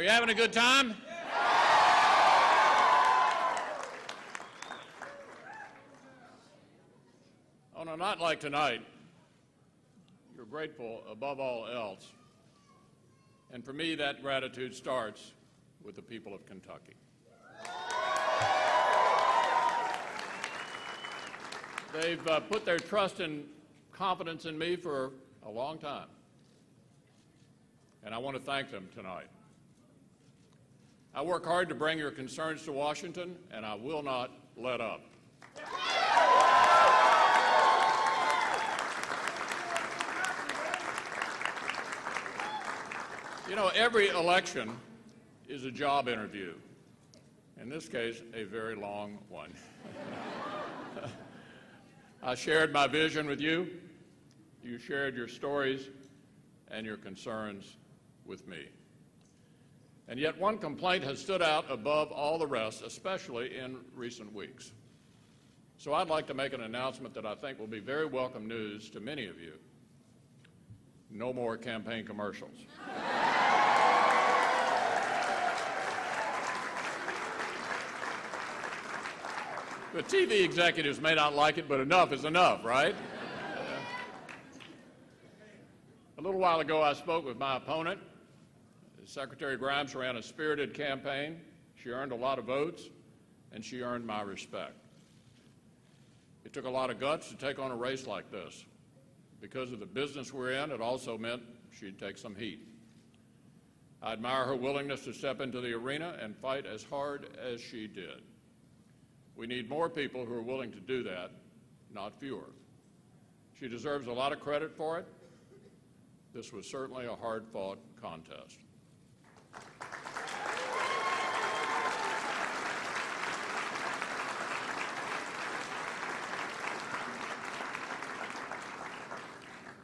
Are you having a good time? On a night like tonight, you're grateful above all else. And for me, that gratitude starts with the people of Kentucky. They've put their trust and confidence in me for a long time. And I want to thank them tonight. I work hard to bring your concerns to Washington, and I will not let up. You know, every election is a job interview. In this case, a very long one. I shared my vision with you. You shared your stories and your concerns with me. And yet one complaint has stood out above all the rest, especially in recent weeks. So I'd like to make an announcement that I think will be very welcome news to many of you. No more campaign commercials. The TV executives may not like it, but enough is enough, right? A little while ago, I spoke with my opponent. Secretary Grimes ran a spirited campaign. She earned a lot of votes, and she earned my respect. It took a lot of guts to take on a race like this. Because of the business we're in, it also meant she'd take some heat. I admire her willingness to step into the arena and fight as hard as she did. We need more people who are willing to do that, not fewer. She deserves a lot of credit for it. This was certainly a hard-fought contest.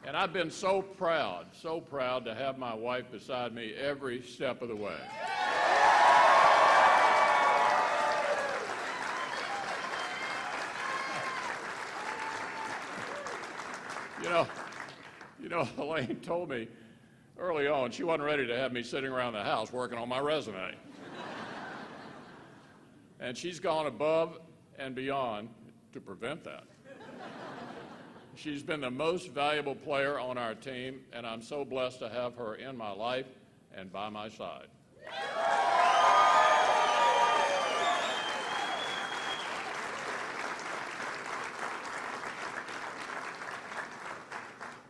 And I've been so proud to have my wife beside me every step of the way. You know, Elaine told me early on she wasn't ready to have me sitting around the house working on my resume. And she's gone above and beyond to prevent that. She's been the most valuable player on our team, and I'm so blessed to have her in my life and by my side.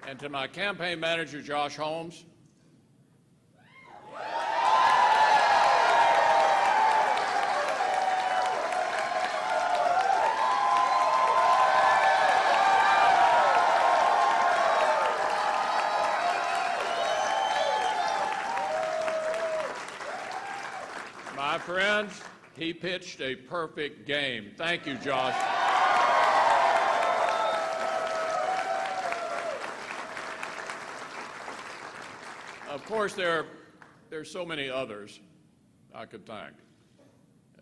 And to my campaign manager, Josh Holmes, my friends, he pitched a perfect game. Thank you, Josh. Of course, there's so many others I could thank.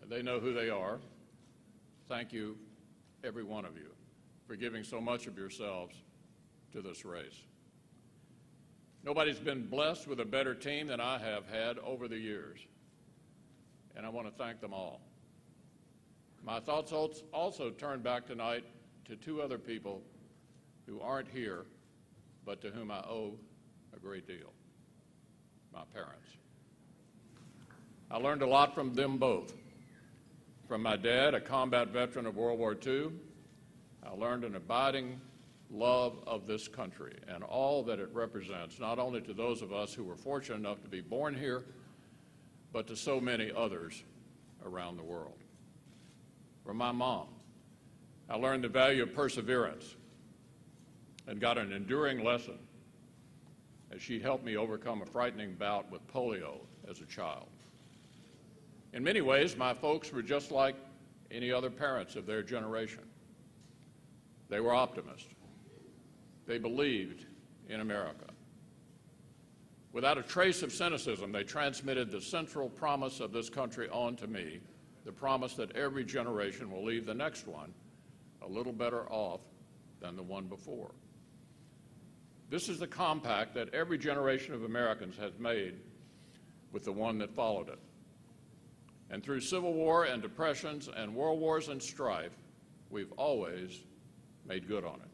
They know who they are. Thank you, every one of you, for giving so much of yourselves to this race. Nobody's been blessed with a better team than I have had over the years, and I want to thank them all. My thoughts also turn back tonight to two other people who aren't here, but to whom I owe a great deal. My parents. I learned a lot from them both. From my dad, a combat veteran of World War II, I learned an abiding love of this country and all that it represents, not only to those of us who were fortunate enough to be born here, but to so many others around the world. From my mom, I learned the value of perseverance and got an enduring lesson as she helped me overcome a frightening bout with polio as a child. In many ways, my folks were just like any other parents of their generation. They were optimists. They believed in America. Without a trace of cynicism, they transmitted the central promise of this country on to me, the promise that every generation will leave the next one a little better off than the one before. This is the compact that every generation of Americans has made with the one that followed it. And through civil war and depressions and world wars and strife, we've always made good on it.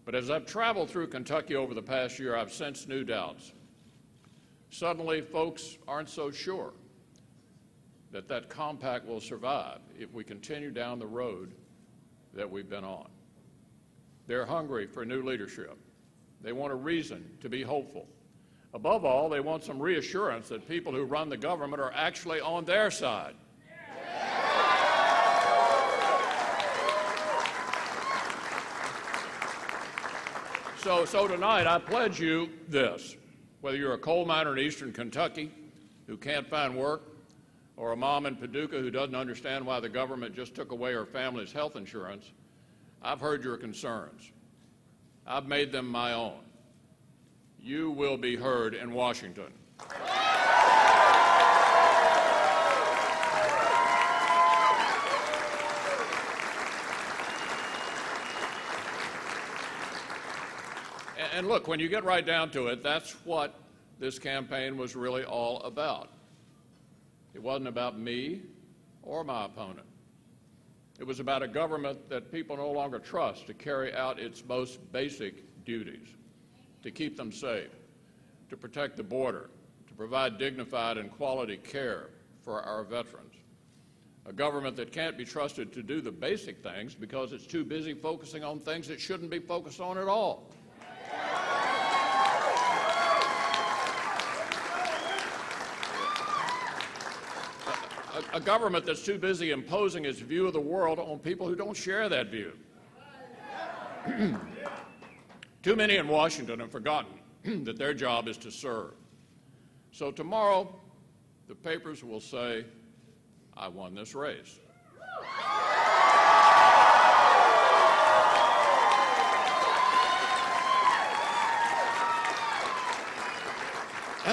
But as I've traveled through Kentucky over the past year, I've sensed new doubts. Suddenly, folks aren't so sure that that compact will survive if we continue down the road that we've been on. They're hungry for new leadership. They want a reason to be hopeful. Above all, they want some reassurance that people who run the government are actually on their side. So tonight, I pledge you this. Whether you're a coal miner in eastern Kentucky who can't find work, or a mom in Paducah who doesn't understand why the government just took away her family's health insurance, I've heard your concerns. I've made them my own. You will be heard in Washington. And look, when you get right down to it, that's what this campaign was really all about. It wasn't about me or my opponent. It was about a government that people no longer trust to carry out its most basic duties, to keep them safe, to protect the border, to provide dignified and quality care for our veterans. A government that can't be trusted to do the basic things because it's too busy focusing on things it shouldn't be focused on at all. A government that's too busy imposing its view of the world on people who don't share that view. Too many in Washington have forgotten that their job is to serve. So tomorrow, the papers will say, I won this race.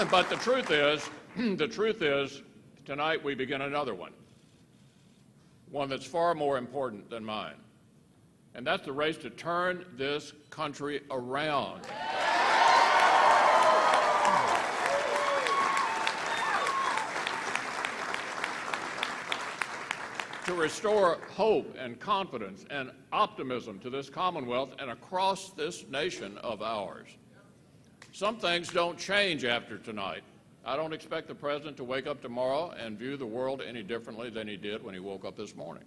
But the truth is, tonight we begin another one that's far more important than mine. And that's the race to turn this country around. To restore hope and confidence and optimism to this Commonwealth and across this nation of ours. Some things don't change after tonight. I don't expect the President to wake up tomorrow and view the world any differently than he did when he woke up this morning.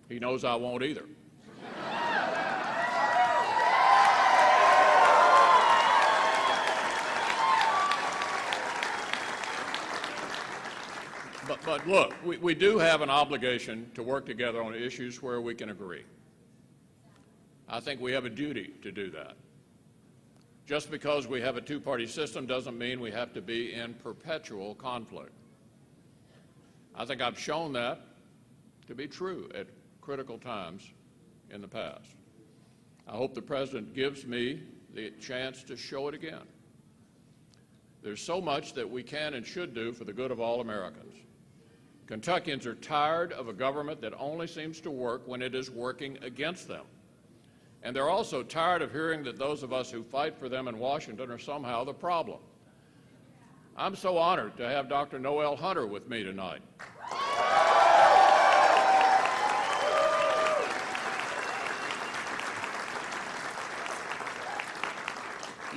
He knows I won't either. But look, we do have an obligation to work together on issues where we can agree. I think we have a duty to do that. Just because we have a two-party system doesn't mean we have to be in perpetual conflict. I think I've shown that to be true at critical times in the past. I hope the President gives me the chance to show it again. There's so much that we can and should do for the good of all Americans. Kentuckians are tired of a government that only seems to work when it is working against them. And they're also tired of hearing that those of us who fight for them in Washington are somehow the problem. I'm so honored to have Dr. Noel Hunter with me tonight.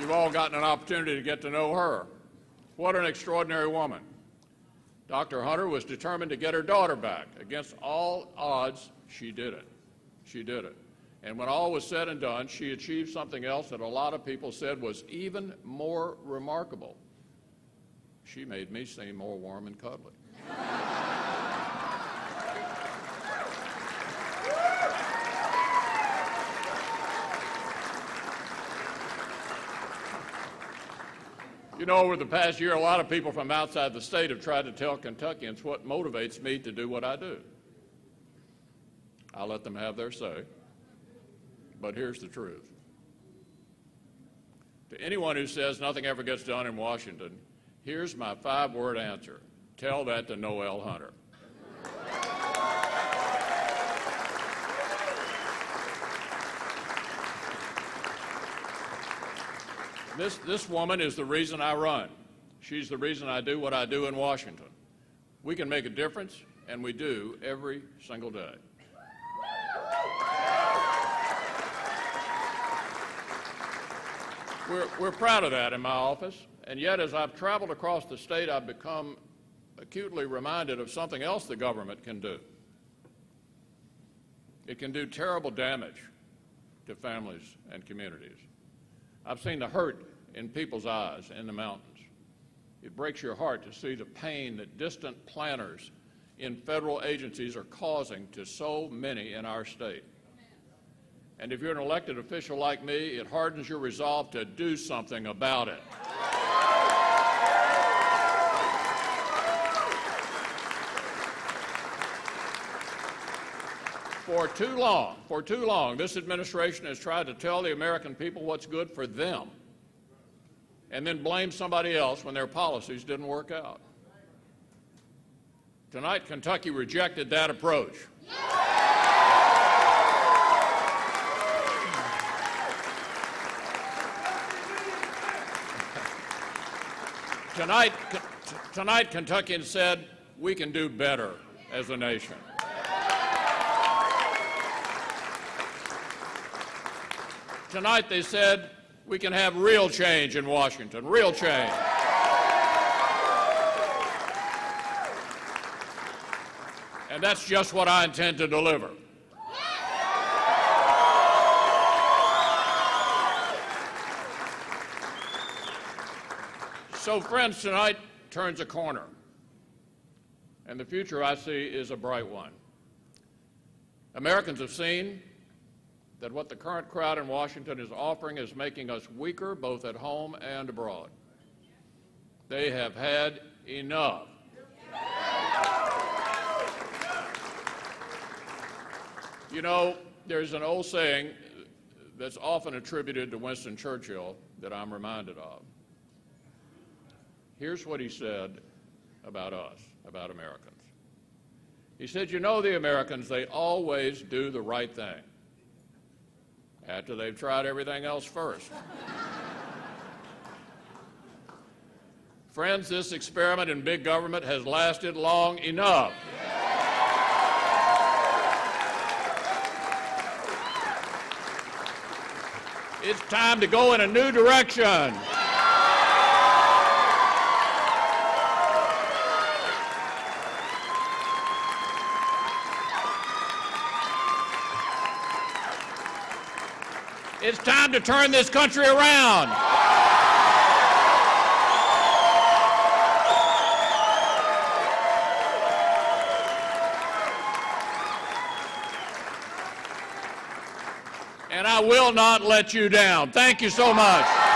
You've all gotten an opportunity to get to know her. What an extraordinary woman. Dr. Hunter was determined to get her daughter back. Against all odds, she did it. She did it. And when all was said and done, she achieved something else that a lot of people said was even more remarkable. She made me seem more warm and cuddly. You know, over the past year, a lot of people from outside the state have tried to tell Kentuckians what motivates me to do what I do. I'll let them have their say. But here's the truth. To anyone who says nothing ever gets done in Washington, here's my 5-word answer. Tell that to Noel Hunter. This woman is the reason I run. She's the reason I do what I do in Washington. We can make a difference, and we do every single day. We're proud of that in my office, and yet as I've traveled across the state, I've become acutely reminded of something else the government can do. It can do terrible damage to families and communities. I've seen the hurt in people's eyes in the mountains. It breaks your heart to see the pain that distant planners in federal agencies are causing to so many in our state. And if you're an elected official like me, it hardens your resolve to do something about it. For too long, this administration has tried to tell the American people what's good for them and then blame somebody else when their policies didn't work out. Tonight, Kentucky rejected that approach. Tonight, Kentuckians said we can do better as a nation. Tonight, they said we can have real change in Washington, real change. And that's just what I intend to deliver. So, friends, tonight turns a corner, and the future I see is a bright one. Americans have seen that what the current crowd in Washington is offering is making us weaker both at home and abroad. They have had enough. You know, there's an old saying that's often attributed to Winston Churchill that I'm reminded of. Here's what he said about us, about Americans. He said, you know, the Americans, they always do the right thing after they've tried everything else first. Friends, this experiment in big government has lasted long enough. It's time to go in a new direction. It's time to turn this country around. And I will not let you down. Thank you so much.